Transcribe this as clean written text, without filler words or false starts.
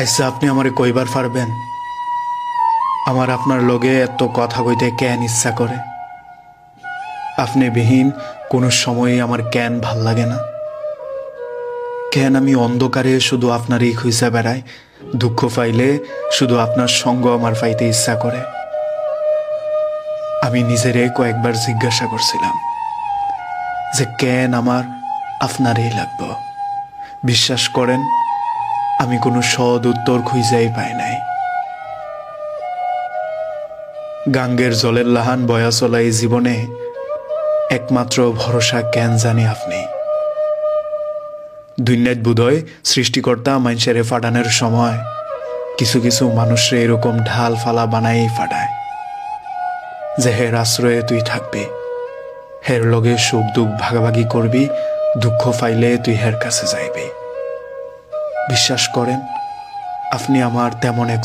আচ্ছা, আপনি আমারে কইবার পারবেন আমার আপনার লগে এত কথা কইতে কেন ইচ্ছা করে? আপনি বিহীন কোনো সময়ই আমার কেন ভাল লাগে না? কেন আমি অন্ধকারে শুধু আপনারই খুঁজে বেড়াই? দুঃখ পাইলে শুধু আপনার সঙ্গ আমার পাইতে ইচ্ছা করে। আমি নিজেরে কয়েকবার জিজ্ঞাসা করছিলাম যে কেন আমার আপনারই লাগবে। বিশ্বাস করেন, আমি কোনো সৎ উত্তর খুঁজাই পাই নাই। গাঙ্গের জলের লাহান বয়া চলা এই জীবনে একমাত্র ভরসা কেন জানি আপনি। দুনিয়াত বোধহয় সৃষ্টিকর্তা মানুষের ফাটানোর সময় কিছু কিছু মানুষরে এরকম ঢাল ফালা বানাই ফাটায় যে হের আশ্রয়ে তুই থাকবি, হের লগে সুখ দুঃখ ভাগাভাগি করবি, দুঃখ পাইলে তুই হের কাছে যাইবি। বিশ্বাস করেন, আপনি আমার তেমন এক